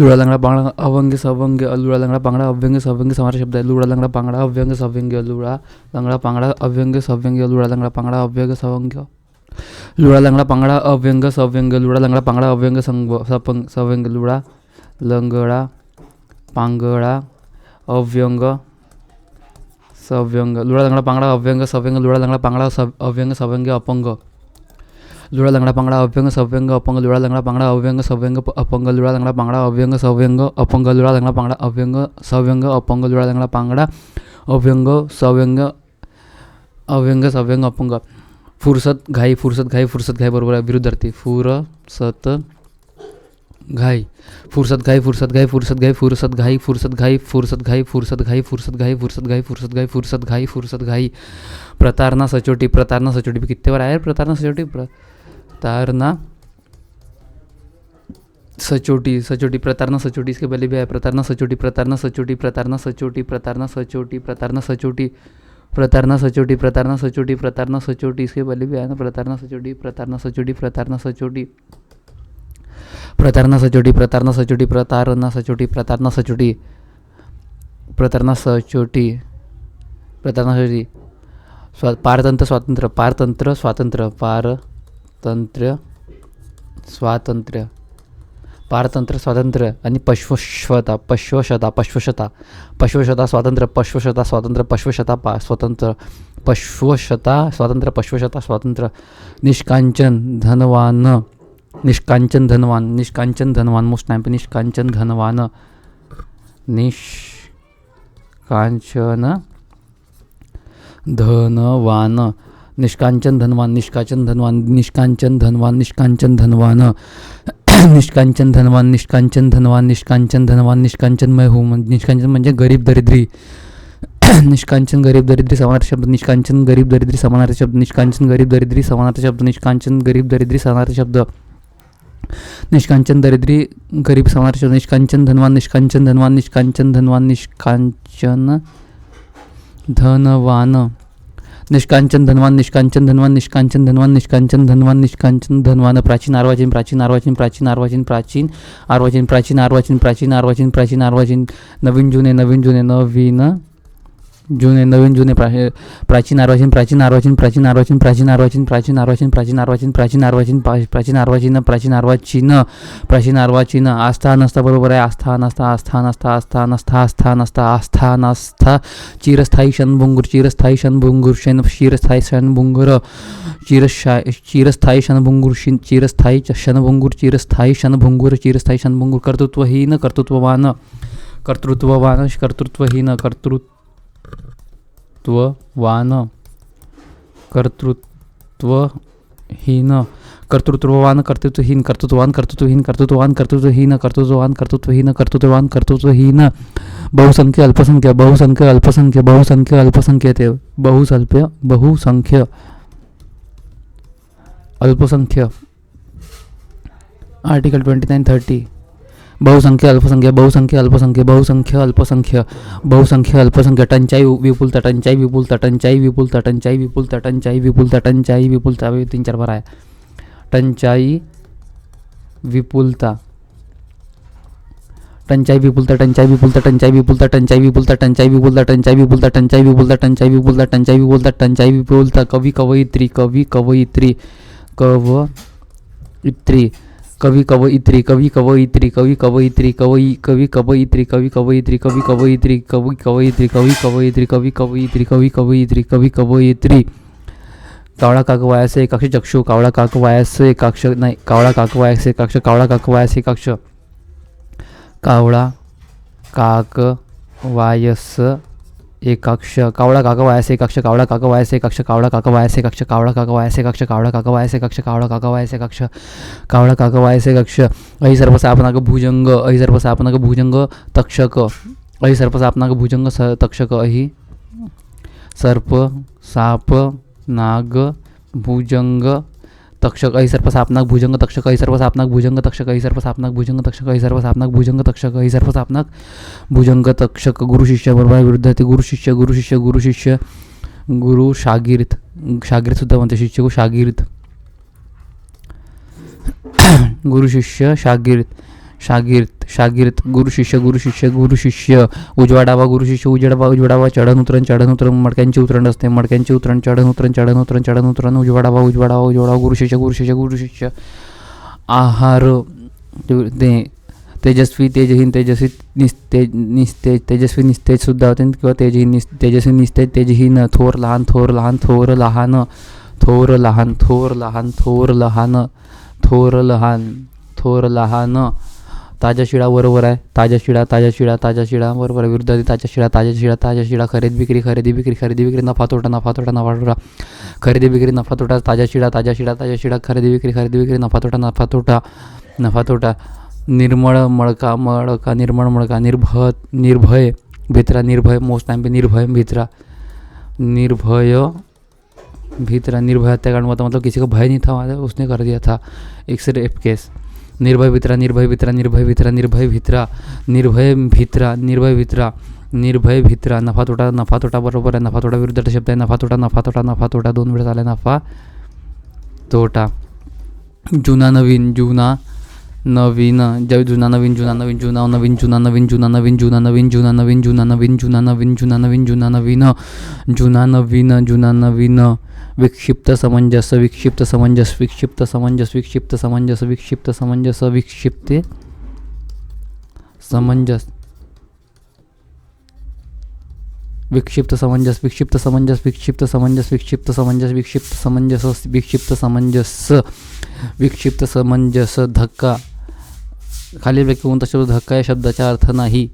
लुळा लंगडा पांगडा अव्यंग्य सव्यंग्य. लुळा लंगडा पांगडा अव्यंग्य सव्यंग्य समास शब्द आहे. लुळा लंगडा पांगडा अव्यंग्य सव्यंग्य. लुळा लंगडा पांगडा अव्यंग्य सव्यंग्य. लुळा लंगडा पांगडा अव्यंग्य सव्यंग्य. लुळा लंगडा पांगडा अव्यंग सव्यंग. लुळा लंगडा पांगडा अव्यंग सव्यंग. लुळा लंगडा पांगडा अव्यंग सव्यंग. लुळा लंगडा पांगडा अव्यंग सव्यंग. लुळा लंगडा पांगडा अव्यंग सव्यंग अपंग. लुळा लंगडा पांगडा अव्यंग सव्यंग अपंग. लुळा लंगडा पांगडा अव्यंग सव्यंग अपंग. लुळा लंगडा पांगडा अव्यंग सव्यंग अपंग. लुळा लंगडा पांगडा अव्यंग सव्यंग अपंग. लुळा लंगडा पांगडा अव्यंग सव्यंग अपंग. फुरसत घाई. फुरसत घाई. फुरसत घाई बरोबर आहे विरुद्धार्थी. फुरसत घाई. फुरसत घाई. फुरसत घाई. फुरसत घाई. फुरसत घाई. फुरसत घाई. फुरसत घाई. फुरसत घाई. फुरसत घाई. फुरसत घाई. फुरसत घाई. फुरसत घाई. फुरसत घाई. प्रतारणा सचोटी. प्रतारणा सचोटी कितने बार आहे प्रतारणा सचोटी. प्रतारणा सचोटी. सचोटी प्रतारणा सचोटी इसके पहले भी है. प्रतारणा सचोटी. प्रतारणा सचोटी. प्रतारणा सचोटी. प्रतारणा सचोटी. प्रतारणा सचोटी. प्रतारणा सचोटी. प्रतारणा सचोटी. प्रतारणा सचोटी इसके पहले भी है ना. प्रतारणा सचोटी. प्रतारणा सचोटी. प्रतारणा सचोटी. प्रतारणा सचोटी. प्रतारणा सचोटी. प्रतारणा सचोटी. प्रतारणा सचोटी. प्रतारणा सचोटी. प्रतारणा सचोटी. पारतंत्र स्वातंत्र्य. पारतंत्र स्वातंत्र्य. पारतंत्र्य स्वातंत्र्य. पारतंत्र्य स्वातंत्र्य आणि पश्वशता. पश्वशता. पश्वशता. पश्वशता स्वातंत्र्य. पश्वशता स्वातंत्र्य. पश्वशता स्वतंत्र. पश्वशता स्वातंत्र्य. पश्वशता स्वातंत्र्य. निष्कांचन धनवान. निष्कांचन धनवान. निष्कांचन धनवान मोस्ट टाइम पे. निष्कांचन धनवान. निष्कांचन धनवान. निष्कांचन धनवान. निष्कांचन धनवान. निष्कांचन धनवान. निष्कांचन धनवान. निष्कांचन धनवान. निष्कांचन धनवान. निष्कांचन धनवान. निष्कांचन मैं हूँ. निष्कांचन म्हणजे गरीब दरिद्री. निष्कांचन गरीब दरिद्री समानार्थी शब्द. निष्कांचन गरीब दरिद्री समानार्थी शब्द. निष्कांचन गरीब दरिद्री समानार्थी शब्द. निष्कांचन गरीब दरिद्री समानार्थी शब्द. निष्कांचन दरिद्री गरीब समानार्थी शब्द. निष्कांचन धनवान. निष्कांचन धनवान. निष्कांचन धनवान. निष्कांचन धनवान. निष्कांचन धनवान. निष्कांचन धनवान. निष्कांचन धनवान. निष्कांचन धनवान. निष्कांचन धनवान. प्राचीन अर्वाचीन. प्राचीन अर्वाचीन. प्राचीन अर्वाचीन. प्राचीन अर्वाचीन. प्राचीन अर्वाचीन. प्राचीन अर्वाचीन. प्राचीन अर्वाचीन. नवीन जुने. नवीन जुने. नवीन जुने. नवीन जुने. प्राचीन अर्वाचीन. प्राचीन अर्वाचीन. प्राचीन अर्वाचीन. प्राचीन अर्वाचीन. प्राचीन अर्वाचीन. प्राचीन अर्वाचीन. प्राचीन अर्वाचीन. प्राचीन अर्वाचीन. प्राचीन अर्वाचीन. प्राचीन अर्वाचीन. आस्था नसता बरोबर आहे. आस्था नसता. आस्था नसता. आस्था नसता. आस्था नसता. आस्था नसता. चिरस्थायी क्षणभंगूर. चिरस्थायी क्षणभंगूर. चिरस्थायी क्षणभंगूर. चिरस्थायी क्षणभंगूर. चिरस्थायी क्षणभंगूर. चिरस्थायी क्षणभंगूर. चिरस्थायी क्षणभंगूर. कर्तृत्वहीन. कर्तृत्ववान. कर्तृत्ववान. कर्तृत्वहीन. कर्तृत्ववान. कर्तृत्वहीन. कर्तृत्ववान. कर्तृत्वहीन. कर्तृत्ववान. कर्तृत्वहीन. कर्तृत्ववान. कर्तृत्वहीन. कर्तृत्ववान. कर्तृत्वहीन. कर्तृत्ववान. कर्तृत्वहीन. बहुसंख्य अल्पसंख्य. बहुसंख्य अल्पसंख्य. बहुसंख्य अल्पसंख्य ते बहुसंख्य. बहुसंख्य अल्पसंख्य. आर्टिकल 2930. बहुसंख्य अल्पसंख्य. बहुसंख्य अल्पसंख्य. बहुसंख्य अल्पसंख्य. बहुसंख्य अल्पसंख्य. टंचाई विपुलता. टंचाई विपुलता. टंचाई विपुलता. टंचाई विपुलता. टंचाई विपुलता. टंचाई विपुलता 3-4 बार आहे. टंचाई विपुलता. टंचाई विपुलता. टंचाई विपुलता. टंचाई विपुलता. टंचाई विपुलता. टंचाई विपुलता. टंचाई विपुलता. टंचाई विपुलता. टंचाई विपुलता. टंचाई विपुलता. टंचाई विपुलता. कवी कवयित्री. कवी कवयित्री. कवयित्री. कवी कवयित्री. कवी कवयित्री. कवी कवयित्री. कवी कवयित्री. कवी कवयित्री. कवी कवयित्री. कवी कवयित्री. कवी कवयित्री. कवी कवयित्री. कवी कवयित्री. कवी कवयित्री. कावळा काक वायास एकाक्ष चक्षु. कावळा काक वायास एकाक्ष नाही. कावळा काक वायास एकाक्ष. कावळा काक वायास एकाक्ष. कावळा काक वायस एकाक्ष. कावळा काक वायस एकाक्ष. कावळा काक वायस एकाक्ष. कावळा काक वायस एकाक्ष. कावळा काक वायस एकाक्ष. कावळा काक वायस एकाक्ष. कावळा काक वायस एकाक्ष. कावळा काक वायस एकाक्ष. अहि सर्पसापनाक भुजंग. अहि सर्पसापनाक भुजंग तक्षक. अहि सर्पसापनाक भुजंग तक्षक. अहि सर्प साप नाग भुजंग तक्षक. अहि सर्पसापनाक भुजंग तक्षक. अहि सर्पसापनाक भुजंग तक्षक. अहि सर्पसापनाक भुजंग तक्षक. अहि सर्पसापनाक भुजंग तक्षक. अहि सर्पसापनाक भुजंग तक्षक. गुरु शिष्य बरोबर विरुद्धार्थी. गुरु शिष्य. गुरु शिष्य. गुरु शिष्य. गुरु शागिर्द. शागिर्द सुद्धा म्हणते. शिष्य शागिर्द. गुरु शिष्य शागिर्द. शागिर्द गुरु शिष्य उजवा डावा गुरु शिष्य उजवा डावा चढण उतरण मडक्यांची उतरण असते मडक्यांची उतरण चढण उतरण उजवा डावा गुरु शिष्य आहार तेजस्वी तेजहीन तेजस्वी निस्तेज सुद्धा होते किंवा तेजस्वी निस्तेज तेजहीन थोर लहान ताजा शिळा बरोबर आहे ताजा शिळा बरोबर आहे विरुद्धार्थी ताजा शिळा खरेदी विक्री नफा तोटा खरेदी विक्री नफा तोटा ताजा शिळा खरेदी विक्री नफा तोटा निर्मळ मळका निर्भय भित्रा मोस्ट टाइम पे निर्भय हत्याकांड मतलब किसी को भय नहीं था उसने कर दिया था एक से रेप केस निर्भय भित्रा नफा तोटा बरोबर आहे नफा तोटा विरुद्ध शब्द आहे नफा तोटा 2 वेळा झाला नफा तोटा जुना नवीन विक्षिप्त समंजस धक्का खाली व्यक्त कोणता शब्द धक्का या शब्दाचा अर्थ नाही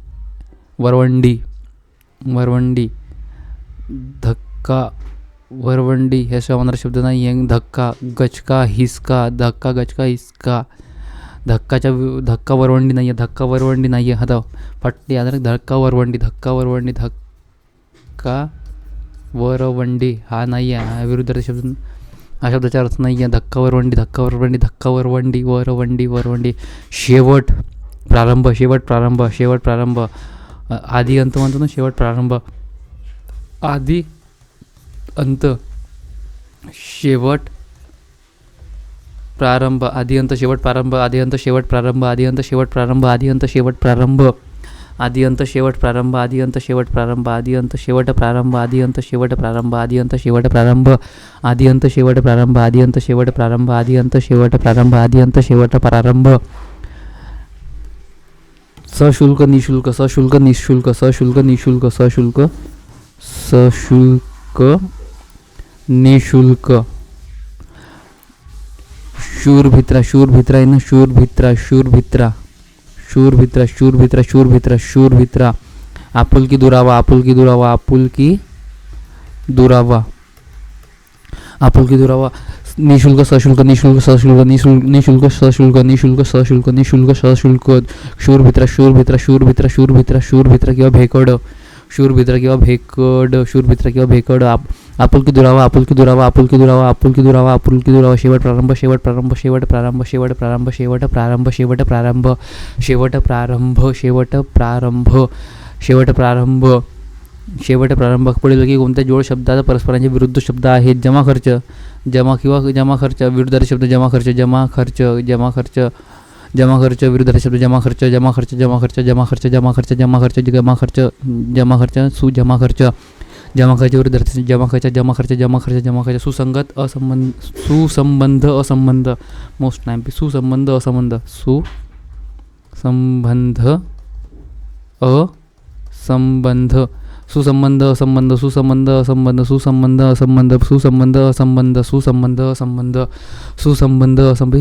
वरवंडी धक्का वरवंडी ह्या शब्दाचा शब्द नाही आहे धक्का गचका हिसका धक्का वरवंडी नाही आहे आता पट्टी याद धक्का वरवंडी हा नाही आहे विरुद्ध शब्द हा शब्दाचा अर्थ नाही आहे धक्का वरवंडी शेवट प्रारंभ आधी अंत म्हणतो ना शेवट प्रारंभ आधी अंत शेवट प्रारंभ आधी अंत शेवट प्रारंभ सशुल्क निशुल्क शूरभित्रा आपुलकी दुरावा निशुल्क सशुल्क शूरभित्रा किंवा भेकड आपुलकी दुरावा शेवट प्रारंभ पुढील की कोणत्या जोड शब्दाचा परस्परांचे विरुद्ध शब्द आहेत जमा खर्च विरुद्ध शब्द जमा खर्च विरुद्ध शब्द जमा खर्च सुसंगत सुसंबंध असंबंध मोस्ट टाइम पे सुसंबंध असंबंध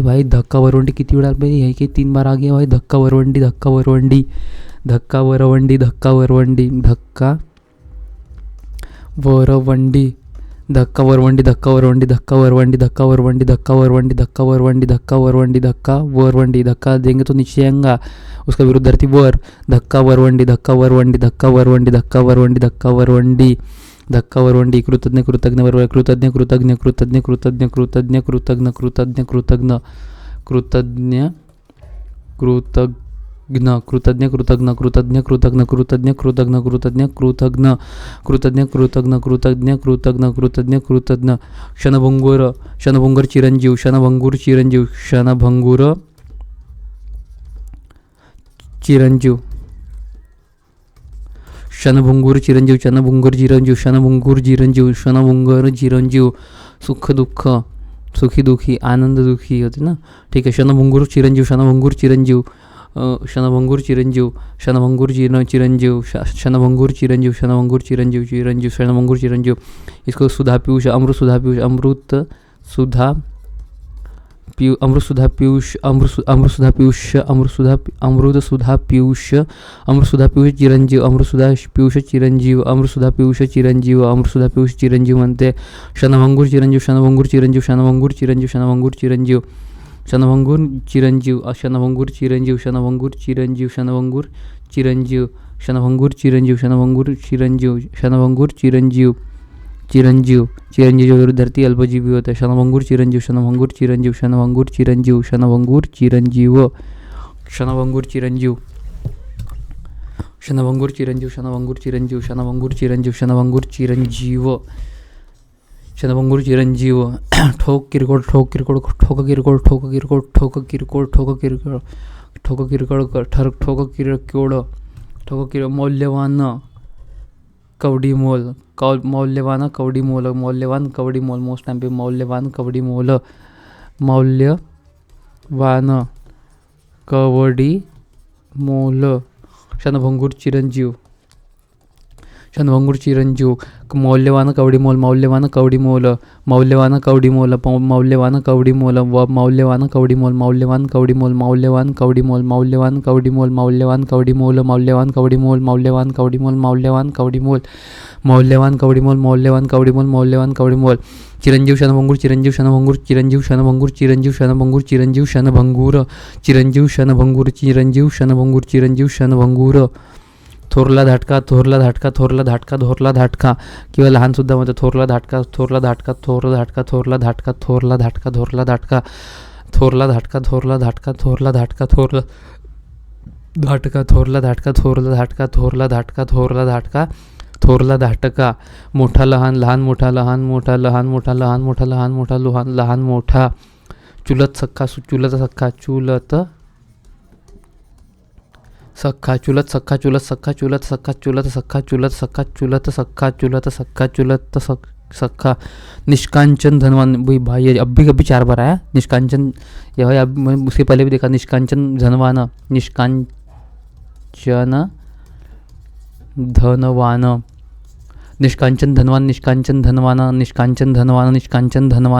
भाई धक्का वरवंडी किती वेळा भाई है कि 3 बार आ गया भाई धक्का वरवंडी धक्का देंगे तो नीचे आएगा उसका विरुद्धार्थी वर धक्का वरवंडी कृतज्ञ बरोबर कृतज्ञ क्षणभंगूर चिरंजीव चिरंजीव, क्षणभंगूर चिरंजीव, क्षणभंगूर चिरंजीव, क्षणभंगूर चिरंजीव, क्षणभंगूर चिरंजीव. सुख दुःख, सुखी दुखी, आनंद दुखी होते ना. ठीक आहे. क्षणभंगूर चिरंजीव, क्षणभंगूर चिरंजीव, क्षणभंगूर चिरंजीव, क्षणभंगूर चिरंजीव, क्षणभंगूर चिरंजीव, क्षणभंगूर चिरंजीव, चिरंजीव, क्षणभंगूर चिरंजीव. इसको सुधा पीयूष, अमृत सुधा पीयूष, अमृत सुधा अमृत सुधा पीयूष, अमृत सुधा पीयूष, अमृत सुधा पीयूष, अमृत सुधा पीयूष चिरंजीव, अमृत सुधा पीयूष चिरंजीव, अमृत सुधा पीयूष चिरंजीव, अमृत सुधा पीयूष चिरंजीव म्हणते. क्षणभंगूर चिरंजीव, क्षणभंगूर चिरंजीव, क्षणभंगूर चिरंजीव, क्षणभंगूर चिरंजीव, क्षणभंगूर चिरंजीव, क्षणभंगूर चिरंजीव, क्षणभंगूर चिरंजीव, क्षणभंगूर चिरंजीव, क्षणभंगूर चिरंजीव, क्षणभंगूर चिरंजीव, क्षणभंगूर चिरंजीव, चिरंजीव, चिरंजीव विरुद्धार्थी अल्पजीवी होता. क्षणभंगूर चिरंजीव, क्षणभंगूर चिरंजीव, क्षणभंगूर चिरंजीव, क्षणभंगूर चिरंजीव, क्षणभंगूर चिरंजीव, क्षणभंगूर चिरंजीव, क्षणभंगूर चिरंजीव, क्षणभंगूर चिरंजीव, क्षणभंगूर चिरंजीव, क्षणभंगूर चिरंजीव. ठोक किरकोळ, ठोक किरकोळ, ठोक किरकोळ, ठोक किरकोळ, ठोक किरकोळ, ठोक किरकोळ, ठोक किरकोळ, ठोक किरकोळ, ठोक किर. मौल्यवान कवडी मोल, मौल्यवान कवडी मोल, मौल्यवान कवडी मोल, मोस्ट टाइम पे मौल्यवान कवडी मोल, मौल्यवान कवडी मोल. क्षणभंगूर चिरंजीव, क्षणभंगूर चिरंजीव, मौल्यवान कवडी मोल, मौल्यवान कवडी मोल, मौल्यवान कवडी मोल, मौल्यवान कवडी मोल, मौल्यवान कवडी मोल, मौल्यवान कवडी मोल, मौल्यवान कवडी मोल, मौल्यवान कवडी मोल, मौल्यवान कवडी मोल, मौल्यवान कवडी मोल, मौल्यवान कवडी मोल, मौल्यवान कवडी मोल, मौल्यवान कवडी मोल, मौल्यवान कवडी मोल, मौल्यवान कवडी मोल. चिरंजीव, क्षणभंगूर चिरंजीव, क्षणभंगूर चिरंजीव, क्षणभंगूर चिरंजीव, क्षणभंगूर चिरंजीव, क्षणभंगूर चिरंजीव, क्षणभंगूर चिरंजीव, क्षणभंगूर चिरंजीव, क्षणभंगूर. थोरला धाटका, थोरला धाटका, थोरला धाटका, थोरला धाटका किंवा लहानसुद्धा म्हणतो. थोरला धाटका, थोरला धाटका, थोरला धाटका, थोरला धाटका, थोरला धाटका, थोरला धाटका, थोरला धाटका, थोरला धाटका, थोरला धाटका, थोरला धाटका, थोरला धाटका, थोरला धाटका, थोरला धाटका, थोरला धाटका, थोरला धाटका. मोठा लहान, लहान मोठा, लहान मोठा, लहान मोठा, लहान मोठा, लहान मोठा, लहान लहान मोठा. चुलत सख्खा, चुलत सख्खा, चुलत सख्खा, चुलत सख्खा, चुलत सख्खा, चुलत सख्खा, चुलत सख्खा, चुलत सख्खा, चुलत सख्खा, चुलत सख्खा, चुलत सख्खा. निष्कांचन धनवान, भाई अभी कभी 4 बार आया निष्कांचन. यह उसके पहले भी देखा. निष्कांचन धनवान, निष्कांचन धनवान, निष्कांचन धनवान, निष्कांचन धनवान, निष्कांचन धनवान, निष्कांचन धनवान,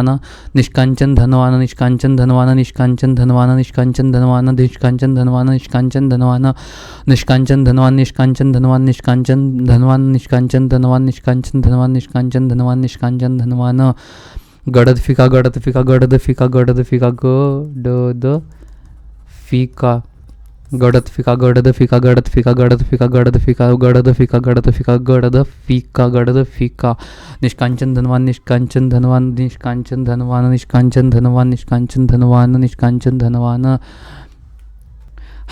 निष्कांचन धनवान, निष्कांचन धनवान, निष्कांचन धनवान, निष्कांचन धनवान, निष्कांचन धनवान, निष्कांचन धनवान, निष्कांचन धनवान, निष्कांचन धनवान, निष्कांचन धनवान, निष्कांचन धनवान, निष्कांचन धनवान, निष्कांचन धनवान, निष्कांचन धनवान. गडद फिका, गडद फिका, गडद फिका, गडद फिका, गडद फिका, गडद फिका, गडद फिका, गडद फिका, गडद फिका, गडद फिका, गडद फिका, गडद फिका, गडद फिका, गडद फिका. निष्कांचन धनवान, निष्कांचन धनवान, निष्कांचन धनवान, निष्कांचन धनवान, निष्कांचन धनवान, निष्कांचन धनवान.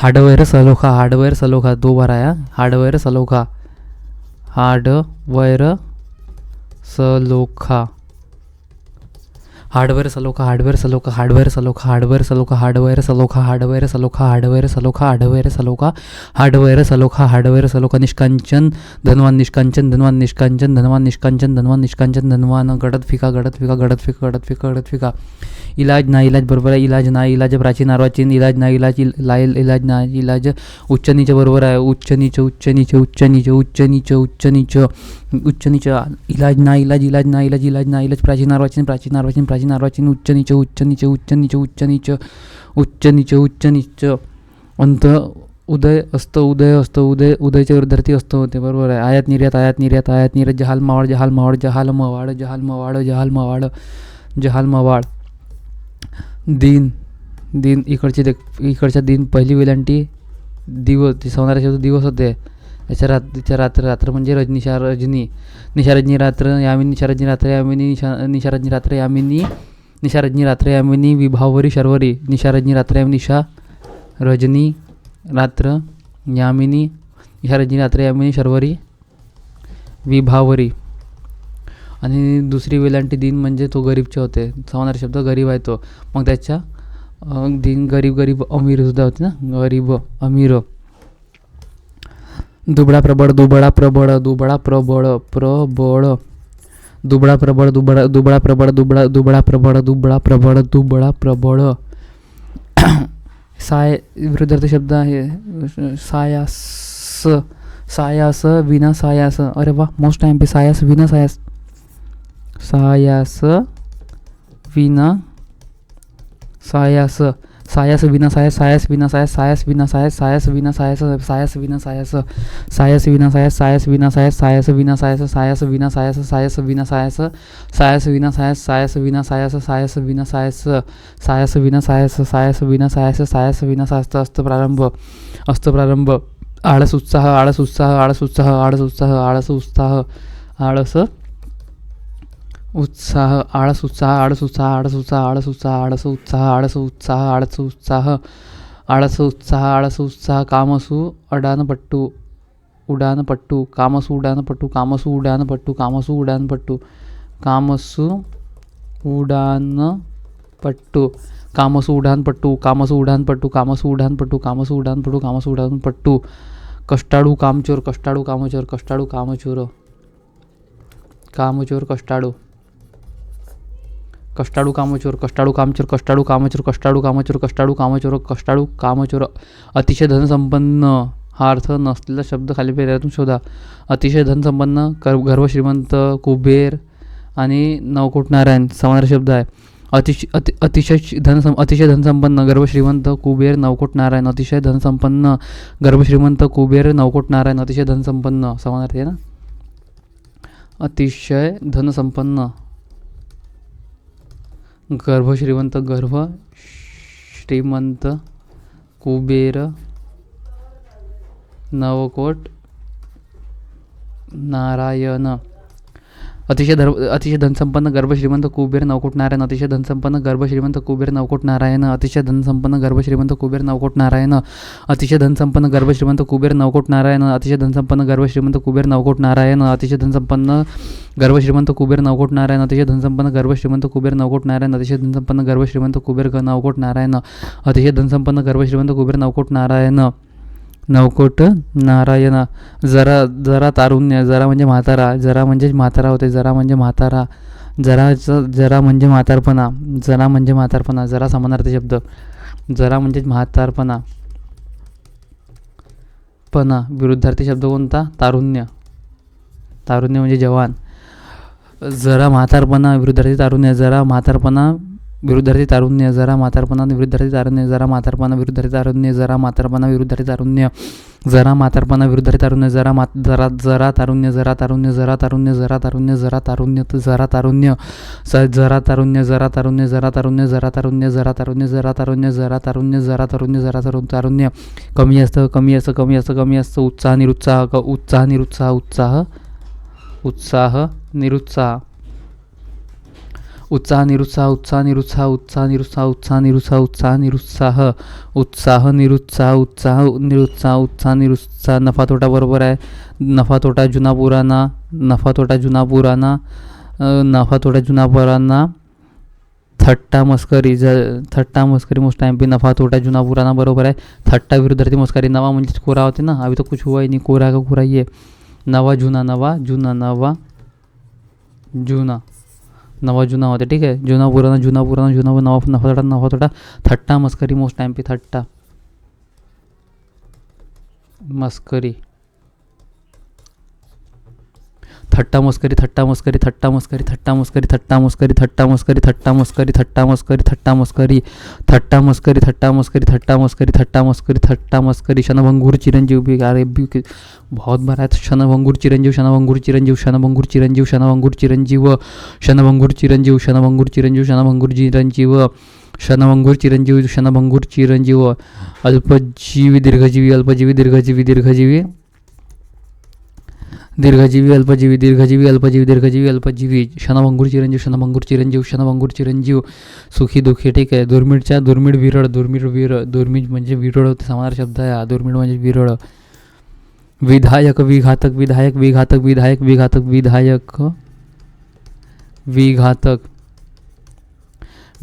हार्डवेयर सलोखा, हार्डवेयर सलोखा 2 बार आया. हार्डवेयर सलोखा, हार्डवेयर सलोखा, हार्डवेयर सलोखा, हार्डवेयर सलोखा, हार्डवेयर सलोखा, हार्डवेयर सलोखा, हार्डवेयर सलोखा, हार्डवेयर सलोखा, हार्डवेयर सलोखा, हार्डवेयर सलोखा, हार्डवेयर सलोखा, हार्डवेयर सलोखा. निष्कांचन धनवान, निष्कांचन धनवान, निष्कांचन धनवान, निष्कांचन धनवान, निष्कांचन धनवान. गडद फिका, गडद फिका, गडद फिका, गडद फिका, गडद फिका. इलाज ना इलाज बरोबर आहे. इलाज ना इलाज, प्राचीन अर्वाचीन. इलाज ना इलाज, इलाज ना इलाज. उच्च नीच बरोबर आहे. उच्च नीच, उच्च नीच, उच्च नीच, उच्च नीच, उच्च नीच, उच्च नीच. इलाज ना इलाज, इलाज ना इलाज, इलाज ना इलाज. प्राचीन अर्वाचीन, प्राचीन अर्वाचीन, प्राचीन अर्वाचीन. उच्च नीच, उच्च नीच, उच्च नीच, उच्च नीच, उच्च नीच, उच्च नीच. अंत उदय असतं, उदय असतं, उदय उदयच्या विरुद्धार्थी असतं होते. बरोबर आहे. आयात निर्यात, आयात निर्यात, आयात निर्यात. जहाल मावाड, जहाल मावाड, जहाल मवाड, जहाल मवाड, जहाल मवाड, जहाल मवाड. दिन, दिन इकडच्या दिन पहिली वेलांटी दिवस, ती सवणारा शब्द दिवस होते. त्याच्या रात्र, रात्र म्हणजे निशा रजनी, निशा रजनी रात्र यामिनी, निशा रजनी रात्र यामिनी, निशा रजनी रात्र यामिनी, निशा रजनी रात्र यामिनी विभावरी शर्वरी. निशा रजनी रात्र यामिनी, निशा रजनी रात्र यामिनी, निशा रजनी रात्र यामिनी शर्वरी विभावरी. आणि दुसरी वेलांटी दिन म्हणजे तो गरीबचे होते. सवणारा शब्द गरीब आहे तो. मग त्याच्या दिन गरीब, गरीब अमीर सुद्धा होते ना. गरीब अमीर, दुबळा प्रबळ दुबळा प्रबळ दुबळा प्रबळ प्रबळ दुबळा प्रबळ दुबळा प्रबळ दुबळा प्रबळ दुबळा प्रबळ दुबळा प्रबळ विरुद्धार्थी शब्द आहे. सायास सायास विना सायास. अरे वा, मोस्ट टाइम पे सायास विना सायास. सायास विना सायास. सायास विना सायास. सायास विना सायास. सायास विना सायास. सायास विना सायास. सायास विना सायास. सायास विना सायास. सायास विना सायास. सायास विना सायास. सायास विना सायास. सायास विना सायास. सायास विना सायास. सायास विना सायास. सायास विना सायास. सायास विना सायास. सायास विना सायास. सायास विना सायास. अस्तप्रारंभ. अस्तप्रारंभ. आळस उत्साह. आळस उत्साह. आळस उत्साह. आळस उत्साह. आळस उत्साह. आळस उत्साह. आळस उत्साह. आळस उत्साह. आळस उत्साह. आळस उत्साह. आळस उत्साह. आळस उत्साह. आळस उत्साह. आळस उत्साह. आळस उत्साह. कामसू अडानपट्टू. उडानपट्टू. कामसू उडानपट्टू. कामसू उडानपट्टू. कामसू उडानपट्टू. कामसू उडानपट्टू. कामसू उडानपट्टू. कामसू उडानपट्टू. कामसू उडानपट्टू. कामसू उडानपट्टू. कामसू उडानपट्टू. कष्टाळू कामचोर. कष्टाळू कामचोर. कष्टाळू कामचोर. कामचोर कष्टाळू. कष्टाळू कामचोर. कष्टाळू कामचोर. कष्टाळू कामचोर. कष्टाळू कामचोर. कष्टाळू कामचोर. कष्टाळू कामचोर. अतिशय धनसंपन्न हा अर्थ नसलेला शब्द खाली पेऱ्यातून शोधा. अतिशय धनसंपन्न, गर्भश्रीमंत, कुबेर आणि नवकोट नारायण समानार्थी शब्द आहे. अतिशय धनसंपन्न, गर्भश्रीमंत, कुबेर, नवकोट नारायण. अतिशय धनसंपन्न, गर्भश्रीमंत, कुबेर, नवकोट नारायण. अतिशय धनसंपन्न समानार्थी आहे ना. अतिशय धनसंपन्न, गर्भश्रीमंत, गर्भ श्रीमंत, कुबेर, नवकोट नारायण. अतिशय धनसंपन्न, गर्भश्रीमंत, कुबेर, नवकोट नारायण. अतिशय धनसंपन्न, गर्भश्रीमंत, कुबेर, नवकोट नारायण. अतिशय धनसंपन्न, गर्भश्रीमंत, कुबेर, नवकोट नारायण. अतिशय धनसंपन्न, गर्भश्रीमंत, कुबेर, नवकोट नारायण. अतिशय धनसंपन्न, गर्भश्रीमंत, कुबेर, नवकोट नारायण. अतिशय धनसंपन्न, गर्भश्रीमंत, कुबेर, नवकोट नारायण. अतिशय धनसंपन्न, गर्भश्रीमंत, कुबेर, नवकोट नारायण. अतिशय धनसंपन्न, गर्भश्रीमंत, कुबेर, नवकोट नारायण. अतिशय धनसंपन्न, गर्भश्रीमंत, कुबेर, नवकोट नारायण. नवकोट नारायण. जरा तारुण्य. जरा म्हणजे म्हातारा. जरा म्हणजे म्हातारा होते. जरा म्हणजे म्हातारा. जरा म्हणजे म्हातारपणा. जरा म्हणजे म्हातारपणा. जरा समानार्थी शब्द. जरा म्हणजे म्हातारपणा. विरुद्धार्थी शब्द कोणता? तारुण्य. तारुण्य म्हणजे जवान. जरा म्हातारपणा विरुद्धार्थी तारुण्य. जरा म्हातारपणा विरुद्धार्थी तारुण्य. जरा म्हातारपणा विरुद्धार्थी तारुण्य. जरा म्हातारपणा विरुद्धार्थी तारुण्य. जरा म्हातारपणा विरुद्धार्थी तारुण्य. जरा म्हातारपणा विरुद्धार्थी तारुण्य. जरा तारुण्य. जरा तारुण्य. जरा तारुण्य. जरा तारुण्य. जरा तारुण्य. जरा तारुण्य. जरा तारुण्य. जरा तारुण्य. जरा तारुण्य. जरा तारुण्य. जरा तारुण्य. जरा तारुण्य. जरा तारुण्य. जरा तारुण्य. जरा तारुण्य. कमी असतं. कमी असतं. कमी असतं. कमी असतं. उत्साह निरुत्साह. उत्साह निरुत्साह. उत्साह निरुत्साह. उत्साह निरुत्साह. उत्साह निरुत्साह. उत्साह निरुत्साह. उत्साह निरुत्साह. उत्साह निरुत्साह. उत्साह निरुत्साह. उत्साह निरुत्साह. उत्साह निरुत्साह. नफा तोटा बरोबर आहे. नफा तोटा जुना पुराणा. नफा तोटा जुना पुराणा. नफा तोटा जुना पुराणा. थट्टा मस्करी. थट्टा मस्करी मोस्ट टाइम पे. नफा तोटा जुना पुराणा बरोबर आहे. थट्टा विरुद्धार्थी मस्करी. नवा म्हणजे कोरा होते ना. अभी तो कुछ हुआ ही नहीं. कोरा का कोरा ये. नवा जुना. नवा जुना. नवा जुना. नवा जुना होते. ठीक आहे. जुना पुराणा. जुना पुराणा. जुना नवा. नफा तोटा. नफा तोटा. थट्टा मस्करी मोस्ट टाइम पे. थट्टा मस्करी. थट्टा मस्करी. थट्टा मस्करी. थट्टा मस्करी. थट्टा मस्करी. थट्टा मस्करी. थट्टा मस्करी. थट्टा मस्करी. थट्टा मस्करी. थट्टा मस्करी. थट्टा मस्करी. थट्टा मस्करी. थट्टा मस्करी. थट्टा मस्करी. थट्टा मस्करी. क्षणभंगूर चिरंजीव भी. अरे बहुत बार है. क्षणभंगूर चिरंजीव. क्षणभंगूर चिरंजीव. क्षणभंगूर चिरंजीव. क्षणभंगूर चिरंजीव. क्षणभंगूर चिरंजीव. क्षणभंगूर चिरंजीव. क्षणभंगूर चिरंजीव. क्षणभंगूर चिरंजीव. क्षणभंगूर चिरंजीव. अल्पजीवी दीर्घजीवी. अल्पजीवी दीर्घजीवी. दीर्घजीवी दीर्घजीवी. अल्पजीवी दीर्घजीवी. अल्पजीवी दीर्घजीवी. अल्पजीवी. क्षणभंगूर चिरंजीव. क्षणभंगूर चिरंजीव. क्षणभंगूर चिरंजीव. सुखी दुःखी. ठीक आहे. दुर्मिळच्या दुर्मिळ विरळ. दुर्मिळ विरळ. दुर्मिळ म्हणजे विरळ होते. समानार्थी शब्द आहे हा. दुर्मिळ म्हणजे विरळ. विधायक. विघातक. विधायक. विघातक. विधायक. विघातक. विधायक. विघातक.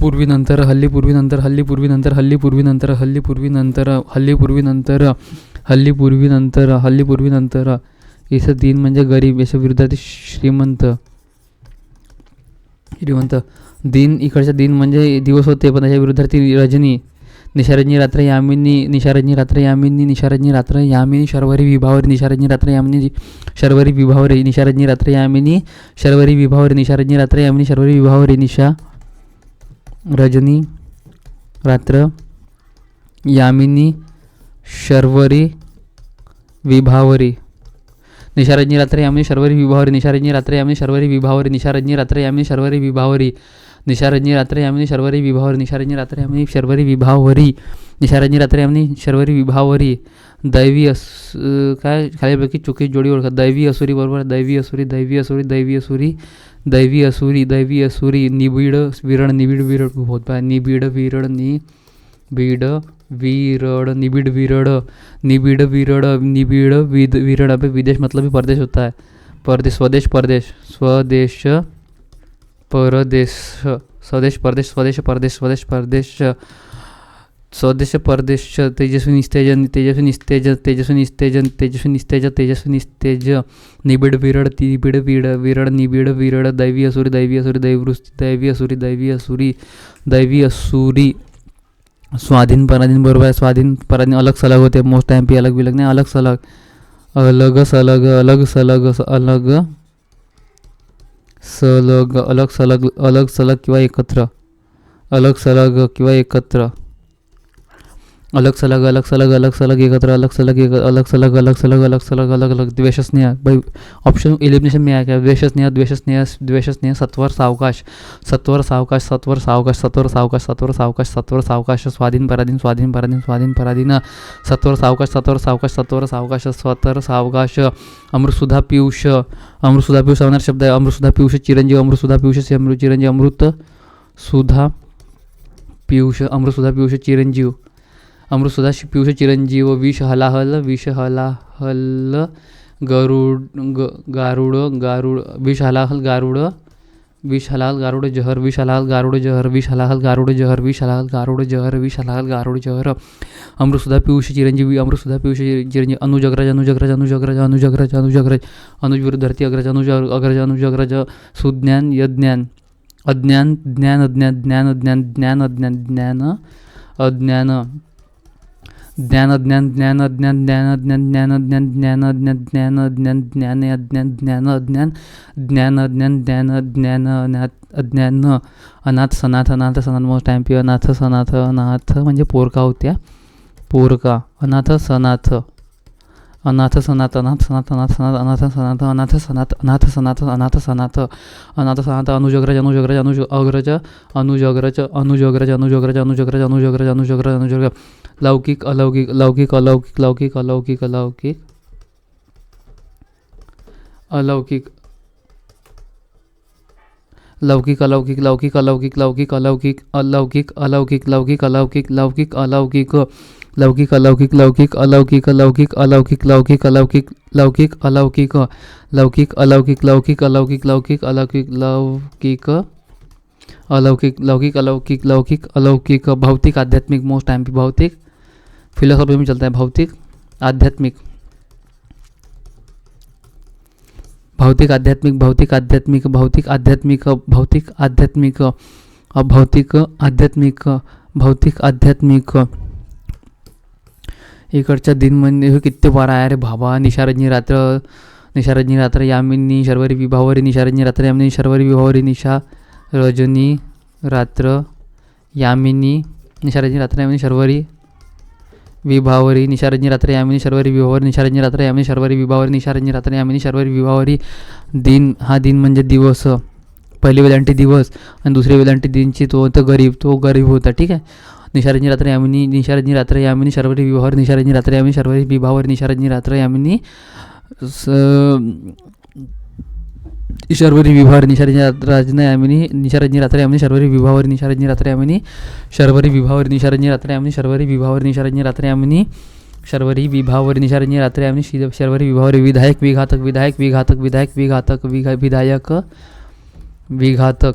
पूर्वीनंतर हल्ली पूर्वीनंतर हल्ली पूर्वीनंतर हल्ली पूर्वीनंतर हल्ली पूर्वीनंतर हल्ली पूर्वीनंतर हल्ली पूर्वीनंतर हल्ली पूर्वीनंतर. याचं दिन म्हणजे गरीब, याच्या विरुद्धार्थी श्रीमंत. श्रीमंत दिन इकडचा दिन म्हणजे दिवस होते, पण त्याच्या विरुद्धार्थी रजनी. निशारजनी रात्र यामिनी निशारजनी रात्र यामिनी निशारजनी रात्र यामिनी शर्वरी विभावरी निशारजनी रात्र यामिनी शर्वरी विभावरी निशारजनी रात्र यामिनी शर्वरी विभावरी निशारजनी रात्र यामिनी शर्वरी विभावरी निशा रजनी रात्र यामिनी शर्वरी विभावरी निशारजनी रात्र यामिनी शर्वरी विभावरी निशारजनी रात्र यामिनी शर्वरी विभावरी निशारजनी रात्र यामिनी शर्वरी विभावरी निशारजनी रात्र यामिनी शर्वरी विभावरी निशारजनी रात्र यामिनी शर्वरी विभावरी निशारजनी रात्र यामिनी शर्वरी विभावरी. दैवी काय खालीपैकी चुकी जोडी ओळखा. दैवी असुरी बरोबर दैवी असुरी दैवी असुरी दैवी असुरी दैवी असुरी दैवी असुरी. निबिड विरण निबिड विरड होत पाय निबिड विरड निबिड विरड निबिड विरड निबिड विरड निबिड विरड. अबे विदेश मतलब भी परदेश होता है. परदेश स्वदेश परदेश स्वदेश परदेश स्वदेश परदेश स्वदेश परदेश स्वदेश परदेश स्वदेश परदेश. तेजस्वी निस्तेजन तेजस्वी निस्तेज तेजस्वी निस्तेजन तेजस्वी निस्तेज तेजस्वी निस्तेज. निबिड विरड तिबिड विड विरड निबिड विरड. दैवी असुरी दैवी असुरी दैवृष्टी दैवी असुरी दैवी असुरी दैवी असुरी. स्वाधीन पराधीन बरोबर आहे. स्वाधीन पराधीन अलग सलग होते. मोस्ट टाइम पी अलग विलग नाही अलग सलग अलग सलग अलग सलग अलग सलग अलग सलग किंवा एकत्र अलग सलग किंवा एकत्र अलग सलग एकत्र अलग सलग अलग अलग. द्वेषस्नेह भाई ऑप्शन एलिमिनेशन में आया. द्वेषस्नेह सत्वर सावकाश सत्वर सावकाश सत्वर सावकाश सत्वर सावकाश सत्वर सावकाश सत्वर सावकाश. स्वाधीन पराधीन स्वाधीन पराधीन स्वाधीन पराधीन सत्वर सावकाश सत्वर सावकाश सत्वर सावकाश सत्वर सावकाश. अमृतसुधा पीयूष होणार शब्द आहे. अमृतसुधा पीयूष चिरंजीव अमृतसुधा पीयूष चिरंजीव अमृतसुधा पीयूष चिरंजीव अमृतसुधा पीयूष चिरंजीव. विष हलाहल गारुड विष हलाहल गारुड जहर विष हलाहल गारुड जहर विष हलाहल गारुड जहर विष हलाहल गारुड जहर विष हलाहल गारुड जहर. अमृतसुधा पीयूष चिरंजीवी अमृतसुधा पीयूष चिरंजीव. अनुजग्रज अनुज विरुद्धार्थी अग्रज सुज्ञान यज्ञान अज्ञान ज्ञान अज्ञान. अनाथ सनाथ मोस्ट टाइम पी अनाथ म्हणजे पोरका होत्या पोरका. अनाथ सनाथ अनुजग्रज लौकिक अलौकिक लौकिक अलौकिक लौकिक अलौकिक अलौकिक अलौकिक लौकिक अलौकिक लौकिक अलौकिक लौकिक अलौकिक अलौकिक अलौकिक लौकिक अलौकिक लौकिक अलौकिक लौकिक अलौकिक लौकिक अलौकिक लौकिक अलौकिक लौकिक अलौकिक लौकिक अलौकिक लौकिक अलौकिक लौकिक अलौकिक लौकिक अलौकिक लौकिक अलौकिक लौकिक अलौकिक लौकिक अलौकिक. भौतिक आध्यात्मिक मोस्ट टाइम पे भौतिक फिलोसॉफी में चलता है. भौतिक आध्यात्मिक भौतिक आध्यात्मिक भौतिक आध्यात्मिक भौतिक आध्यात्मिक भौतिक आध्यात्मिक भौतिक आध्यात्मिक भौतिक आध्यात्मिक. इकडच्या दिन म्हणजे किती वारा आहे रे भाबा. निशारजनी रात्र यामिनी शर्वरी विभावरी निशारजनी रात्र यामिनी शर्वरी विभावरी निशा रजनी रात्र यामिनी निशारजनी रात्र यामिनी शर्वरी विभावरी निशारजनी रात्र यामिनी शर्वरी विभावरी निशारजनी रात्र यामिनी शर्वरी विभावरी निशारजनी रात्र यामिनी शर्वरी विभावरी. दिन हा दिन म्हणजे दिवस. पहिली वेलांटी दिवस आणि दुसरी वेलांटी दिनची तो गरीब होता. ठीक आहे. निशारजनी रात्र यामिनी शर्वरी विभावरी निशारजनी रात्र यामिनी शर्वरी विभावरी निशारजनी रात्र यामिनी शर्वरी विभावर निशारजनी रात्र यामिनी निशारजनी रात्र यामिनी शर्वरी विभावर निशारजनी रात्र यामिनी शर्वरी विभावर निशारजनी रात्र यामिनी शर्वरी विभावर निशारजनी रात्र यामिनी शर्वरी विभावर निशारजनी रात्र यामिनी शर्वरी विभावर. विधायक विघातक विधायक विघातक विधायक विघातक विधायक विघातक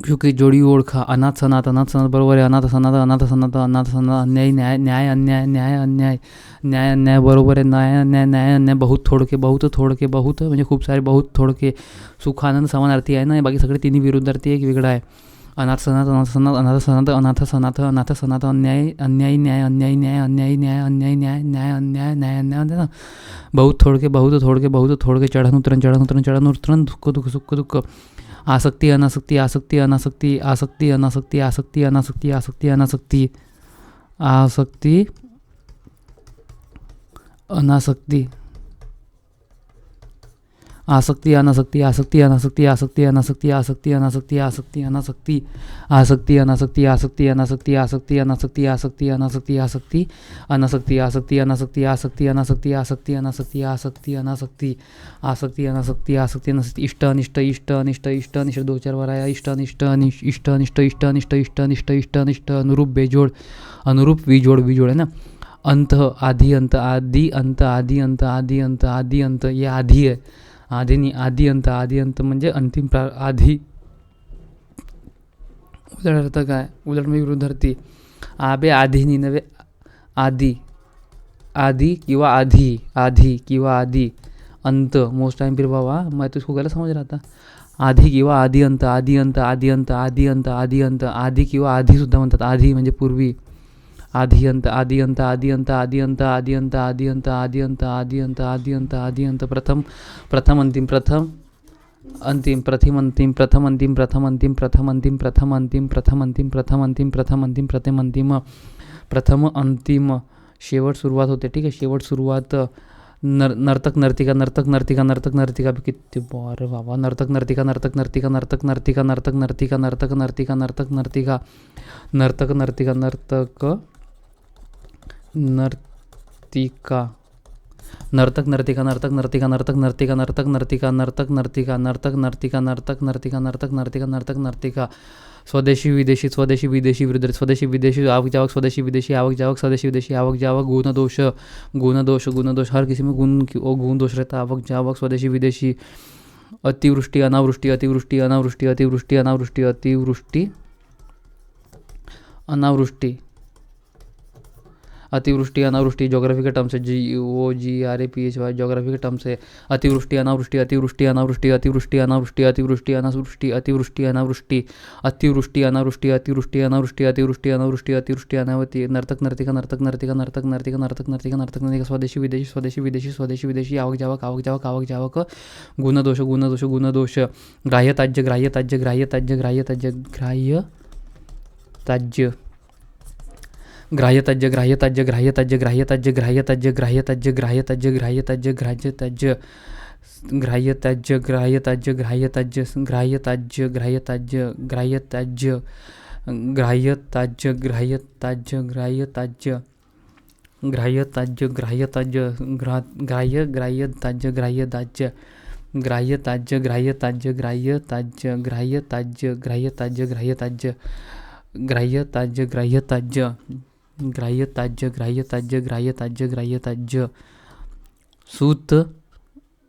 चुकी जोडी ओळखा. अनाथ सनाथ बरोबर आहे. अनाथ सनाथ अन्याय न्याय अन्याय बरोबर आहे. न्याय अन्याय बहुत थोडके म्हणजे खूप सारे बहुत थोडके. सुख आनंद समानार्थी आहे ना, बाकी सगळे तिन्ही विरुद्धार्थी एक वेगळा आहे. अनाथ सनाथ अन्याय ना. बहुत थोडके चढण उतरण दुःख. आसक्ती अनासक्ती अनासक्ती इष्ट अनिष्ट 2-4 वर आहे. इष्ट अनिष्ट अनुरूप बेजोड विजोड आहे ना. अंत आधी अंत हे आधी आहे. आधी अंत म्हणजे अंतिम आधी. उलट अर्थ काय? उलट म्हणजे विरुद्धार्थी. आबे आधी नव्हे आधी किंवा आधी अंत. मोस्ट टाइम फिर बाबा मैं तो इसको गलत समझ रहा था. आधी किंवा आधी अंत आधी किंवा आधी सुद्धा म्हणतात. आधी म्हणजे पूर्वी. आधी अंत प्रथम अंतिम शेवट सुरुवात होते. ठीक आहे. शेवट सुरुवात. नर्तक नर्तिका किती बरं बाबा. नर्तक नर्तिका स्वदेशी विदेशी विरुद्ध. स्वदेशी विदेशी आवक जावक स्वदेशी विदेशी आवक जावक गुण दोष हर किसी में गुण दोष रहता. आवक जावक स्वदेशी विदेशी. अतिवृष्टी अनावृष्टी ज्योग्राफी के टर्म्स है. GOGRAPHY ज्योग्राफी के टर्म्स है. अतिवृष्टी अनावृष्टी अनावृष्टी. नर्तक नर्तिका स्वदेशी विदेशी आवक जावक गुण दोष. ग्राह्य ताज्य.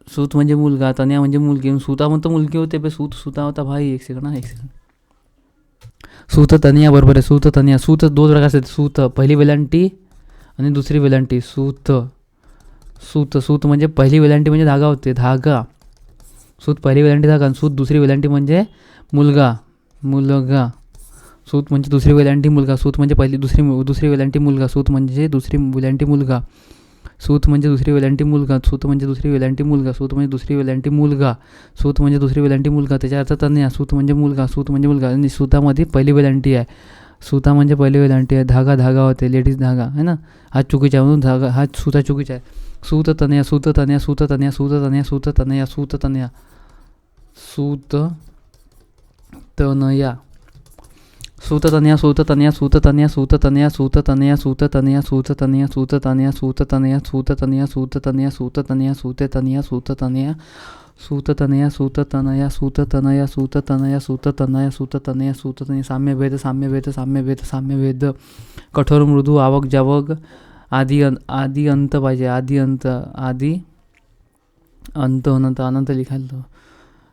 सूत म्हणजे मुलगा. तन्या म्हणजे मुलगी. सूता म्हणतो मुलगी होते पे सूता होता भाई. एक सेकंड. सूत तनिया बरोबर आहे. सूत 2 प्रकारचे आहेत. सूत पहिली वेलांटी आणि दुसरी वेलांटी. सूत म्हणजे पहिली वेलांटी म्हणजे धागा होते. सूत पहिली वेलांटी धागा आणि सूत दुसरी वेलांटी म्हणजे मुलगा. सूत म्हणजे दुसरी वेलांटी मुलगा. सूत म्हणजे दुसरी वेलांटी मुलगा. सूत म्हणजे दुसरी वेलांटी मुलगा. त्याच्या अर्थ तन्या. सूत म्हणजे मुलगा. आणि सूतामध्ये पहिली वेलांटी आहे. धागा होते. लेडीज धागा आहे ना. हा चुकीचा आहे म्हणून धागा हा सूता चुकीचा आहे. सूत तनया. साम्यभेद. कठोर मृदू आवक जावक. आधी अंत पाहिजे. आधी अंत अनंत लिखायला.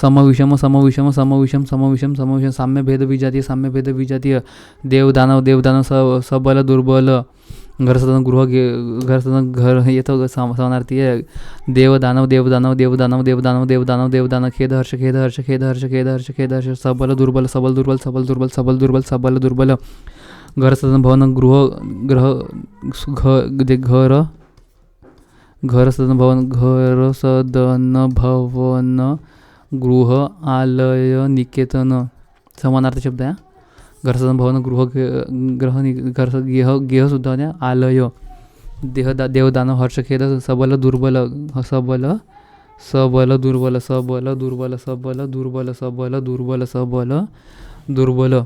समविषम समविषम समविषम समविषम समविषम साम्य भेद विजातीय देव दानव सबल दुर्बल घर सदन घर येतो समानार्थी आहे देव दानव खेद हर्ष सबल दुर्बल घर सदन भवन घर सदन भवन गृह आलय निकेतन समानार्थी शब्द आहे घर सदन भवन गेह सुद्धा द्या आलय देव दानव हर्ष खेद सबल दुर्बल दुर्बल